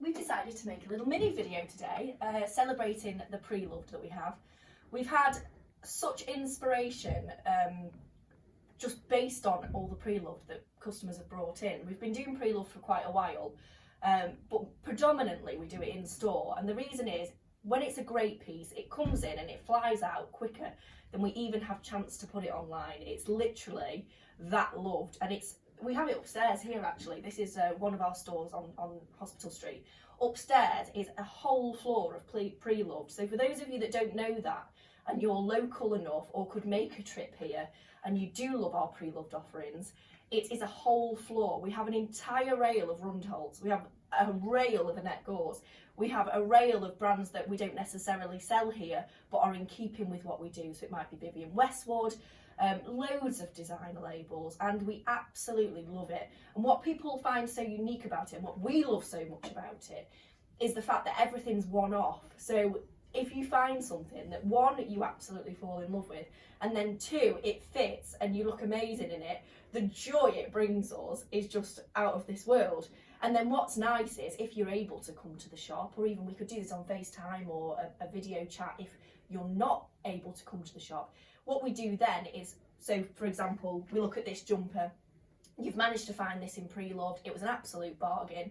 We've decided to make a little mini video today, celebrating the pre-loved that we have. We've had such inspiration just based on all the pre-loved that customers have brought in. We've been doing pre-loved for quite a while, but predominantly we do it in store, and the reason is when it's a great piece, it comes in and it flies out quicker than we even have chance to put it online. It's literally that loved, and we have it upstairs here actually. This is one of our stores on Hospital Street. Upstairs is a whole floor of pre-loved. So for those of you that don't know that, and you're local enough or could make a trip here, and you do love our pre-loved offerings, it is a whole floor. We have an entire rail of Rundholz. We have a rail of Annette Gortz. We have a rail of brands that we don't necessarily sell here, but are in keeping with what we do. So it might be Vivienne Westwood, loads of designer labels, and we absolutely love it. And what people find so unique about it, and what we love so much about it, is the fact that everything's one-off. So if you find something that, one, you absolutely fall in love with, and then two, it fits and you look amazing in it, the joy it brings us is just out of this world. And then what's nice is if you're able to come to the shop, or even we could do this on FaceTime or a video chat if you're not able to come to the shop. What we do then is, so for example, we look at this jumper. You've managed to find this in pre-loved. It was an absolute bargain,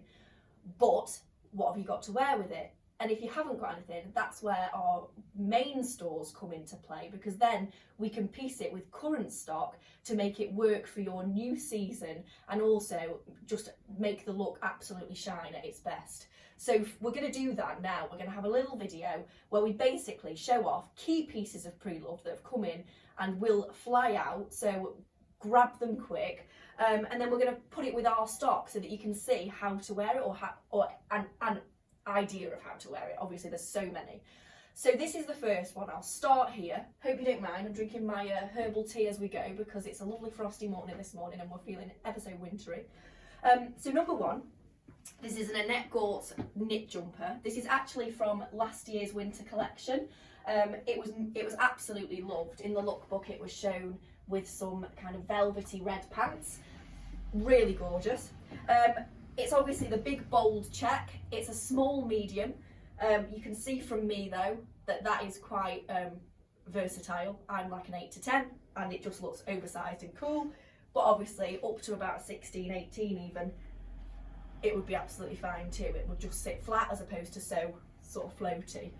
but what have you got to wear with it? And if you haven't got anything, that's where our main stores come into play, because then we can piece it with current stock to make it work for your new season and also just make the look absolutely shine at its best. So we're going to do that now. We're going to have a little video where we basically show off key pieces of pre-loved that have come in and will fly out, so grab them quick. And then we're going to put it with our stock so that you can see how to wear it, or an idea of how to wear it. Obviously there's so many. So this is the first one. I'll start here. Hope you don't mind. I'm drinking my herbal tea as we go because it's a lovely frosty morning this morning and we're feeling ever so wintry. So number one, this is an Annette Gortz knit jumper. This is actually from last year's winter collection. It was absolutely loved. In the lookbook it was shown with some kind of velvety red pants. Really gorgeous. It's obviously the big bold check. It's a small medium. You can see from me though that is quite versatile. I'm like an 8 to 10 and it just looks oversized and cool, but obviously up to about 16, 18 even, it would be absolutely fine too. It would just sit flat as opposed to so sort of floaty.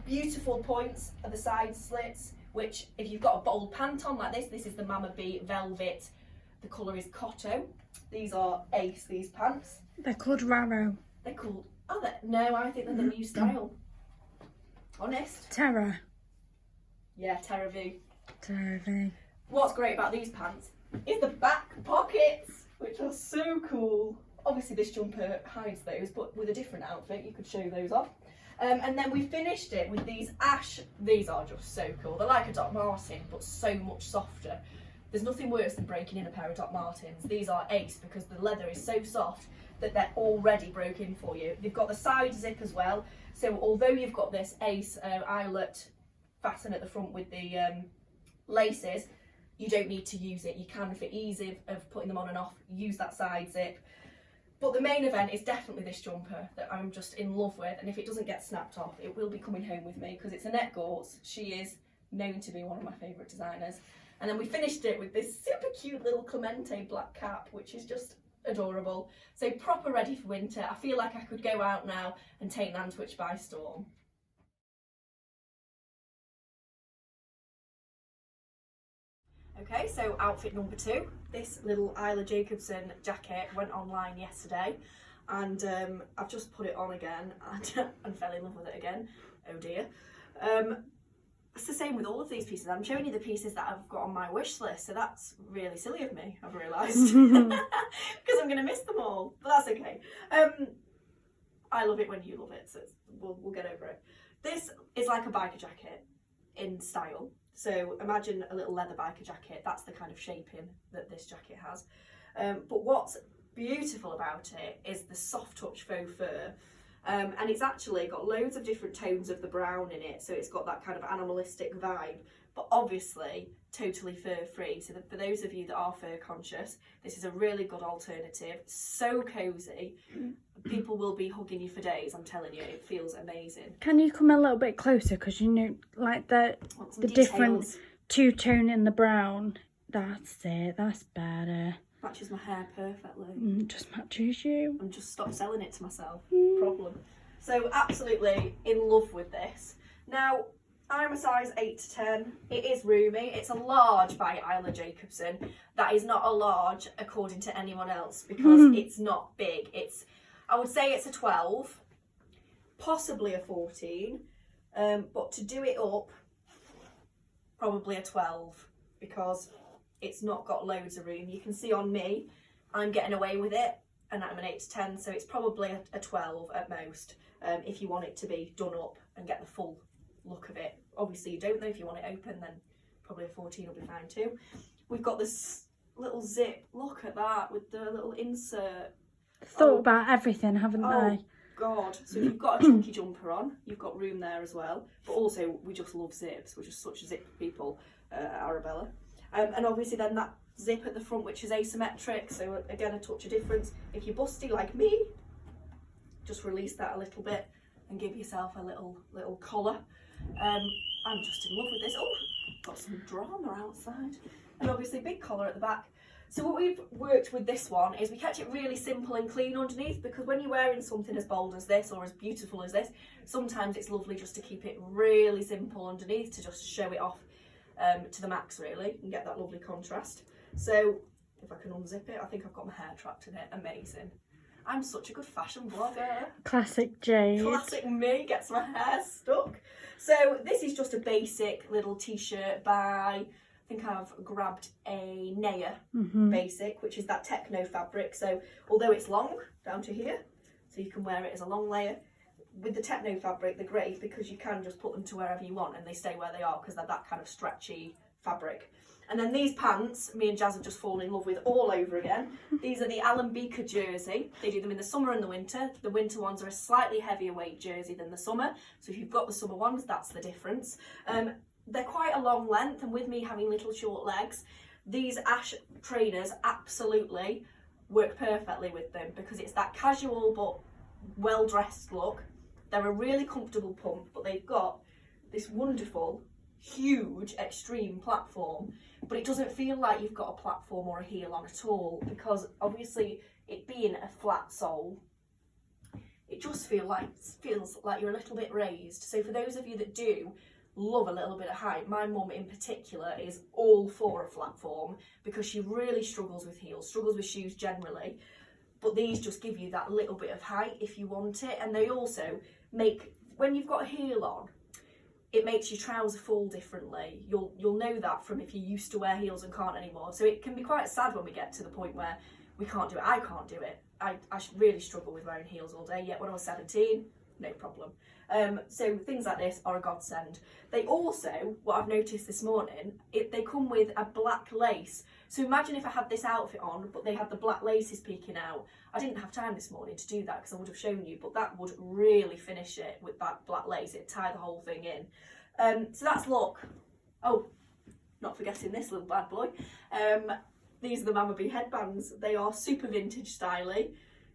Beautiful points at the side slits, which if you've got a bold pant on like this is the Mama B Velvet. The colour is Cotto. These are ace, these pants. They're called Raro. They're called, no, I think they're the new style. Honest. Terra. Yeah, Terra V. Terra V. What's great about these pants is the back pockets, which are so cool. Obviously this jumper hides those, but with a different outfit you could show those off. And then we finished it with these ash. These are just so cool. They're like a Doc Martin, but so much softer. There's nothing worse than breaking in a pair of Doc Martens. These are ace because the leather is so soft that they're already broken for you. They've got the side zip as well. So although you've got this ace eyelet fasten at the front with the laces, you don't need to use it. You can, for ease of putting them on and off, use that side zip. But the main event is definitely this jumper that I'm just in love with. And if it doesn't get snapped off, it will be coming home with me because it's Annette Gortz. She is known to be one of my favourite designers. And then we finished it with this super cute little Clemente black cap, which is just adorable. So proper ready for winter. I feel like I could go out now and take Nantwich by storm. Okay, so outfit number two. This little Isla Jacobson jacket went online yesterday and I've just put it on again and fell in love with it again. Oh dear. It's the same with all of these pieces. I'm showing you the pieces that I've got on my wish list, so that's really silly of me, I've realised, because I'm going to miss them all, but that's okay. I love it when you love it, so we'll get over it. This is like a biker jacket in style, so imagine a little leather biker jacket. That's the kind of shaping that this jacket has. But what's beautiful about it is the soft touch faux fur. And it's actually got loads of different tones of the brown in it, so it's got that kind of animalistic vibe, but obviously totally fur free. So for those of you that are fur conscious, this is a really good alternative. So cozy, people will be hugging you for days. I'm telling you, it feels amazing. Can you come a little bit closer, because you know, like the different two-tone in the brown. That's it. That's better. Matches my hair perfectly. Just matches you. And just stop selling it to myself. Problem. So absolutely in love with this. Now, I'm a size 8 to 10. It is roomy. It's a large by Isla Jacobson. That is not a large according to anyone else, because it's not big. I would say it's a 12, possibly a 14, but to do it up, probably a 12, because it's not got loads of room. You can see on me, I'm getting away with it, and I'm an 8 to 10, so it's probably a 12 at most, if you want it to be done up and get the full look of it. Obviously you don't know. If you want it open, then probably a 14 will be fine too. We've got this little zip, look at that, with the little insert. Thought about everything, haven't Oh they? God, so if you've got a chunky jumper on, you've got room there as well, but also we just love zips. We're just such zip people at Arabella. And obviously then that zip at the front, which is asymmetric, so again a touch of difference. If you're busty like me, just release that a little bit and give yourself a little collar. I'm just in love with this. Oh, got some drama outside. And obviously big collar at the back. So what we've worked with this one is we kept it really simple and clean underneath, because when you're wearing something as bold as this or as beautiful as this, sometimes it's lovely just to keep it really simple underneath, to just show it off to the max really, and get that lovely contrast. So if I can unzip it, I think I've got my hair trapped in it. Amazing. I'm such a good fashion blogger. Classic Jade. Classic me, gets my hair stuck. So this is just a basic little t-shirt by, I think I've grabbed a Naya basic, which is that techno fabric. So although it's long down to here, so you can wear it as a long layer, with the techno fabric they're great because you can just put them to wherever you want and they stay where they are, because they're that kind of stretchy fabric. And then these pants, me and Jazz have just fallen in love with all over again. These are the Alan Beaker jersey. They do them in the summer and the winter. The winter ones are a slightly heavier weight jersey than the summer. So if you've got the summer ones, that's the difference. They're quite a long length, and with me having little short legs, these Ash trainers absolutely work perfectly with them, because it's that casual but well-dressed look. They're a really comfortable pump, but they've got this wonderful, huge, extreme platform, but it doesn't feel like you've got a platform or a heel on at all, because obviously it being a flat sole, it just feels like you're a little bit raised. So for those of you that do love a little bit of height, my mum in particular is all for a flat form, because she really struggles with heels, struggles with shoes generally, but these just give you that little bit of height if you want it. And they also make, when you've got a heel on, it makes your trouser fall differently. You'll know that from if you used to wear heels and can't anymore. So it can be quite sad when we get to the point where we can't do it. I can't do it. I really struggle with wearing heels all day, yet when I was 17, no problem. So things like this are a godsend. They also, what I've noticed this morning, they come with a black lace. So imagine if I had this outfit on, but they had the black laces peeking out. I didn't have time this morning to do that because I would have shown you, but that would really finish it with that black lace. It'd tie the whole thing in. So that's look. Oh, not forgetting this little bad boy. These are the Mama Bee headbands. They are super vintage styly.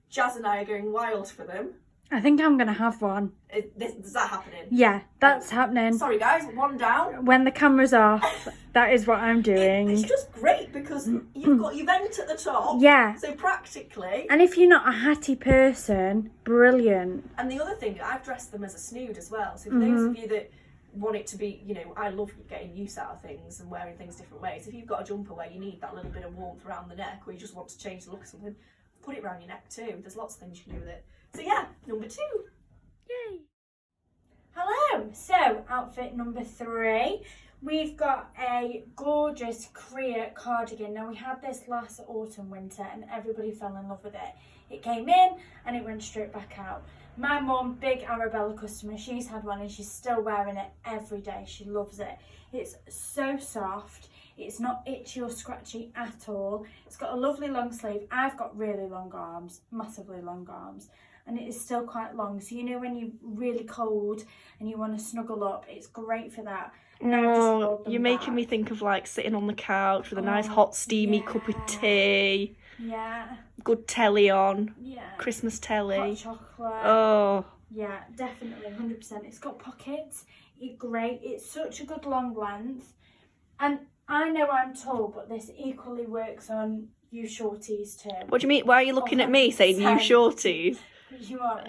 Jazz and I are going wild for them. I think I'm going to have one. Is that happening? Yeah, that's happening. Sorry guys, one down. When the camera's off, that is what I'm doing. It's just great because you've got your vent at the top. Yeah. So practically. And if you're not a hatty person, brilliant. And the other thing, I've dressed them as a snood as well. So for those of you that want it to be, you know, I love getting use out of things and wearing things different ways. If you've got a jumper where you need that little bit of warmth around the neck, or you just want to change the look of something, put it around your neck too. There's lots of things you can do with it. So yeah, number 2. Yay. Hello, so outfit number 3. We've got a gorgeous Korea cardigan. Now we had this last autumn winter and everybody fell in love with it. It came in and it went straight back out. My mum, big Arabella customer, she's had one and she's still wearing it every day. She loves it. It's so soft. It's not itchy or scratchy at all. It's got a lovely long sleeve. I've got really long arms, massively long arms. and it is still quite long. So you know when you're really cold and you want to snuggle up, it's great for that. And I've just rolled them You're making me back. think of like sitting on the couch with a nice hot steamy cup of tea, good telly on, Christmas telly. Hot chocolate. Oh. Yeah, definitely, 100%. It's got pockets. It's great. It's such a good long length. And I know I'm tall, but this equally works on you shorties too. What do you mean? Why are you looking at me saying you shorties? You are.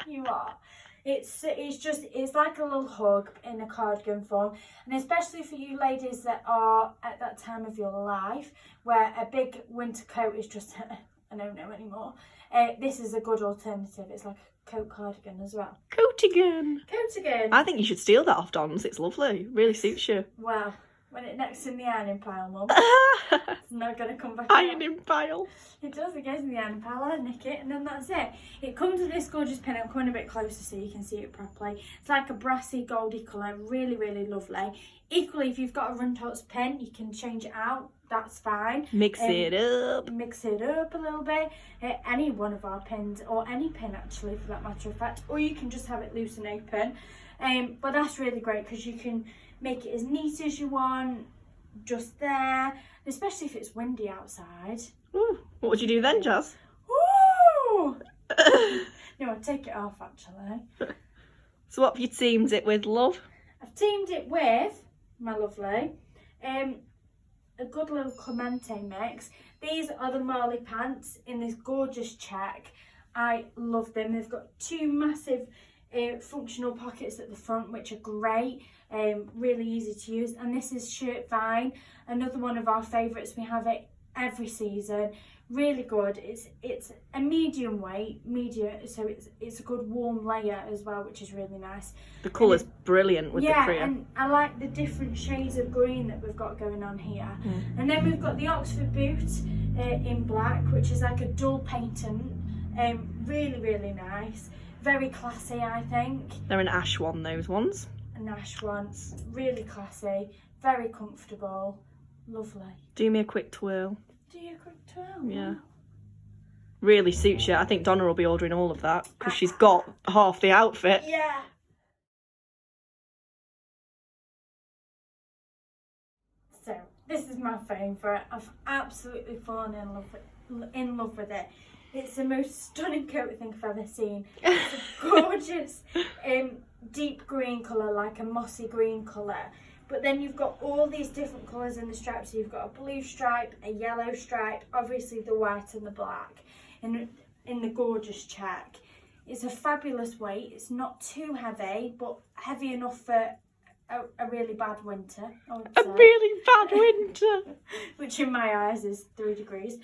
You are. It's like a little hug in a cardigan form, and especially for you ladies that are at that time of your life where a big winter coat is just a no-no anymore. This is a good alternative. It's like a coat cardigan as well. Coatigan. Coatigan. I think you should steal that off Don's. It's lovely. Really suits you. Well, when it's next in the ironing pile, Mum, it's not going to come back Ironing pile. It does. It goes in the ironing pile. I nick it, and then that's it. It comes with this gorgeous pin. I'm coming a bit closer so you can see it properly. It's like a brassy, goldy colour. Really, really lovely. Equally, if you've got a Rundholz pin, you can change it out. That's fine. Mix it up. Mix it up a little bit. Any one of our pins, or any pin actually, for that matter of fact. Or you can just have it loose and open. But that's really great because you can make it as neat as you want, just there, especially if it's windy outside. Ooh, what would you do then, Jazz? Ooh! No, I'd take it off actually. So what have you teamed it with, love? I've teamed it with, my lovely, a good little Clemente mix. These are the Marley pants in this gorgeous check. I love them. They've got two massive functional pockets at the front, which are great. Really easy to use, and this is shirt fine, another one of our favourites. We have it every season. Really good. It's a medium weight, so it's a good warm layer as well, which is really nice. The colour's brilliant with the Priya. And I like the different shades of green that we've got going on here. And then we've got the Oxford boot in black, which is like a dual patent. Really, really nice. Very classy, I think. They're an ash one, those ones. An ash one. Really classy. Very comfortable. Lovely. Do me a quick twirl. Do you a quick twirl? Yeah. Really suits you. I think Donna will be ordering all of that because she's got half the outfit. Yeah. So, this is my favourite. I've absolutely fallen in love with it. It's the most stunning coat I think I've ever seen. It's a gorgeous deep green colour, like a mossy green colour. But then you've got all these different colours in the stripe. So you've got a blue stripe, a yellow stripe, obviously the white and the black in the gorgeous check. It's a fabulous weight. It's not too heavy, but heavy enough for a really bad winter, I would say. A really bad winter. Which in my eyes is 3 degrees.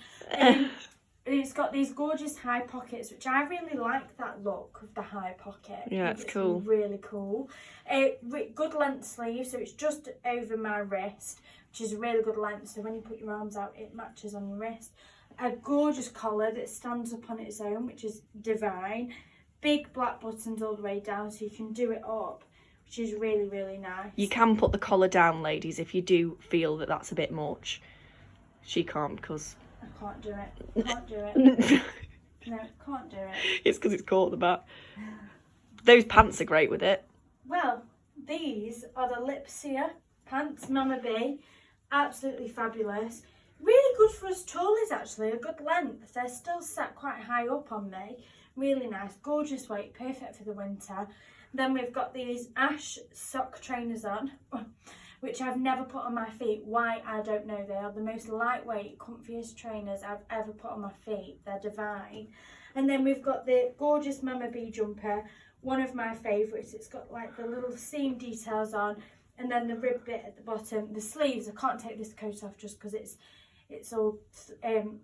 It's got these gorgeous high pockets, which I really like that look of the high pocket. Yeah, it's cool. Really cool. Good length sleeve, so it's just over my wrist, which is a really good length. So when you put your arms out, it matches on your wrist. A gorgeous collar that stands up on its own, which is divine. Big black buttons all the way down, so you can do it up, which is really, really nice. You can put the collar down, ladies, if you do feel that that's a bit much. She can't because... I can't do it. Can't do it. No, can't do it. It's because it's caught at the back. Those pants are great with it. Well, these are the Lipsia pants, Mama B. Absolutely fabulous. Really good for us tallies, actually. A good length. They're still sat quite high up on me. Really nice. Gorgeous weight. Perfect for the winter. Then we've got these ash sock trainers on, which I've never put on my feet. Why, I don't know. They are the most lightweight, comfiest trainers I've ever put on my feet. They're divine. And then we've got the gorgeous Mama B jumper, one of my favourites. It's got like the little seam details on, and then the rib bit at the bottom. The sleeves, I can't take this coat off just because it's all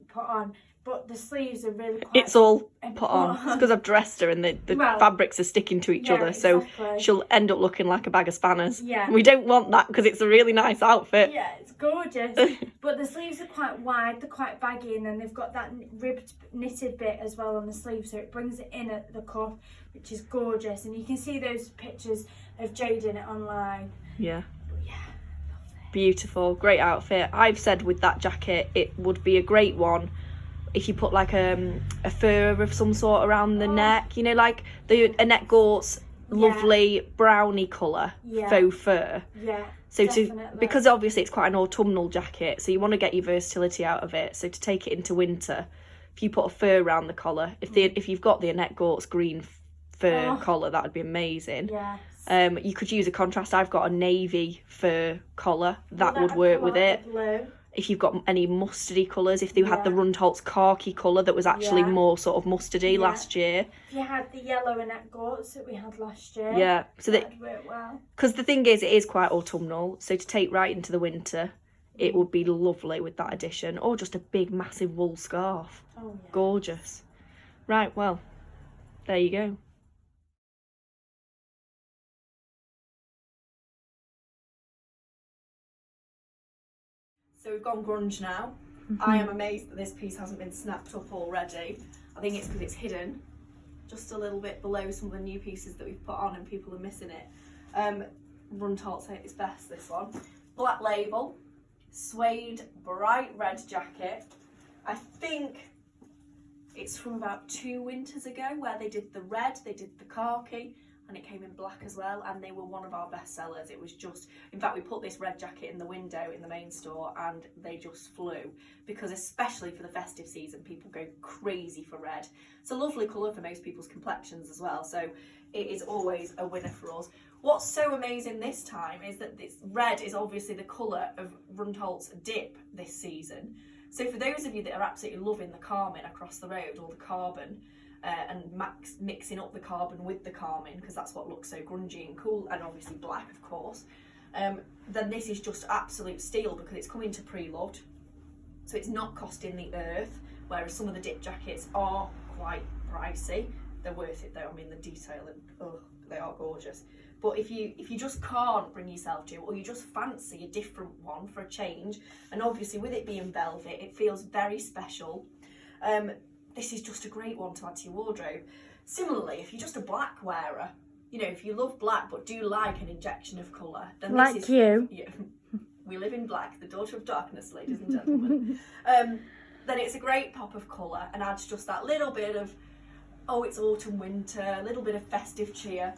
put on. But the sleeves are really quite... It's all put on. It's because I've dressed her and the fabrics are sticking to each other. Exactly. So she'll end up looking like a bag of spanners. Yeah. We don't want that because it's a really nice outfit. Yeah, it's gorgeous. But the sleeves are quite wide, they're quite baggy, and then they've got that ribbed knitted bit as well on the sleeve, so it brings it in at the cuff, which is gorgeous. And you can see those pictures of Jade in it online. Yeah. But yeah, lovely. Beautiful. Great outfit. I've said with that jacket it would be a great one if you put like a fur of some sort around the neck, you know, like the Annette Gortz lovely brownie colour faux fur. Yeah. So definitely. because obviously it's quite an autumnal jacket, so you want to get your versatility out of it. So to take it into winter, if you put a fur around the collar, if you've got the Annette Gortz green fur collar, that would be amazing. Yes. You could use a contrast. I've got a navy fur collar that would work with it. Blue. If you've got any mustardy colours, if they had the Rundholz khaki colour that was actually more sort of mustardy last year. If you had the yellow Annette Gortz that we had last year. Yeah, so that'd work well. Because the thing is, it is quite autumnal, so to take right into the winter, it would be lovely with that addition, or just a big massive wool scarf. Oh yeah. Gorgeous. Right, well, there you go. So we've gone grunge now. I am amazed that this piece hasn't been snapped up already. I think it's because it's hidden just a little bit below some of the new pieces that we've put on and people are missing it. Rundholz at its best, this one. Black label, suede, bright red jacket. I think it's from about 2 winters ago where they did the red, they did the khaki, and it came in black as well, and they were one of our best sellers. It was just, in fact, we put this red jacket in the window in the main store and they just flew, because especially for the festive season, people go crazy for red. It's a lovely colour for most people's complexions as well, so it is always a winner for us. What's so amazing this time is that this red is obviously the colour of Rundholz dip this season. So for those of you that are absolutely loving the carmine across the road, or the carbon, and mixing up the carbon with the carmine, because that's what looks so grungy and cool, and obviously black of course, then this is just absolute steal, because it's coming to pre-loved, so it's not costing the earth, whereas some of the dip jackets are quite pricey. They're worth it though. I mean, the detail, and they are gorgeous. But if you just can't bring yourself to, or you just fancy a different one for a change, and obviously with it being velvet, it feels very special. This is just a great one to add to your wardrobe. Similarly, if you're just a black wearer, you know, if you love black but do like an injection of colour, then like this is you. Yeah, we live in black, the daughter of darkness, ladies and gentlemen. Then it's a great pop of colour and adds just that little bit of, oh, it's autumn, winter, a little bit of festive cheer.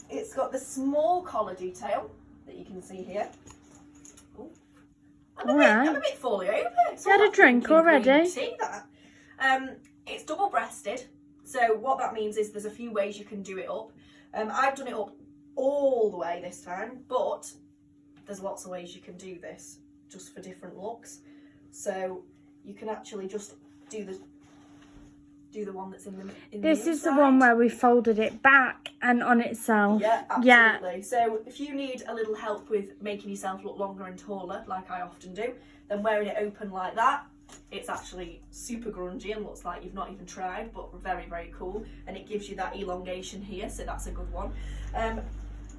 It's got the small collar detail that you can see here. Ooh. I'm a bit fully open. It's You had a drink already? See that? It's double breasted, so what that means is there's a few ways you can do it up. I've done it up all the way this time, but there's lots of ways you can do this just for different looks. So you can actually just do the one that's in the This is the one where we folded it back and on itself. Yeah, absolutely. Yeah. So if you need a little help with making yourself look longer and taller, like I often do, then wearing it open like that, it's actually super grungy and looks like you've not even tried, but very, very cool. And it gives you that elongation here, so that's a good one.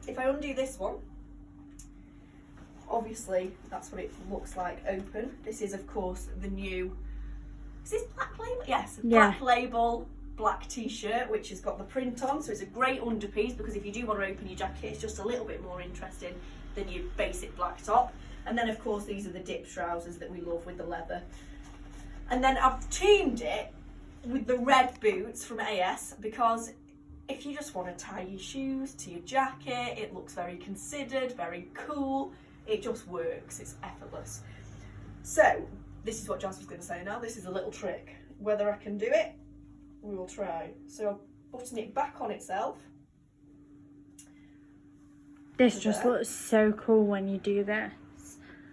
If I undo this one, obviously that's what it looks like open. This is, of course, the new, is this black label? Yes, black label, black t-shirt, which has got the print on, so it's a great underpiece, because if you do want to open your jacket, it's just a little bit more interesting than your basic black top. And then, of course, these are the dip trousers that we love with the leather. And then I've teamed it with the red boots from AS, because if you just want to tie your shoes to your jacket, it looks very considered, very cool. It just works, it's effortless. So this is what Jazz was going to say now. This is a little trick. Whether I can do it, we will try. So I'll button it back on itself. This just looks so cool when you do this.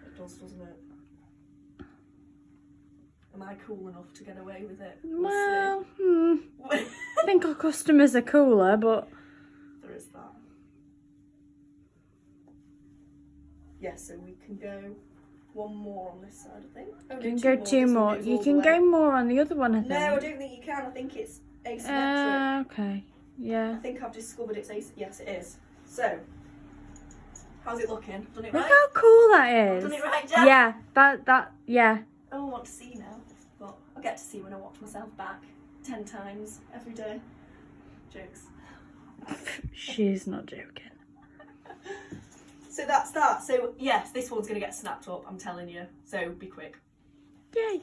It does, doesn't it? Am I cool enough to get away with it? Well, I think our customers are cooler, but there is that. Yeah, so we can go one more on this side, I think. you can go 2 more. You can go more on the other one, I think. No, I don't think you can. I think it's asymmetric. Okay, yeah. I think I've discovered it's asymmetric. Yes, it is. So, how's it looking? Done it Look right? how cool that is. Done it right, Jack? Yeah, yeah. Oh, I want to see now. But I'll get to see when I watch myself back 10 times every day. Jokes. She's not joking. So that's that. So yes, this one's going to get snapped up, I'm telling you. So be quick. Yay.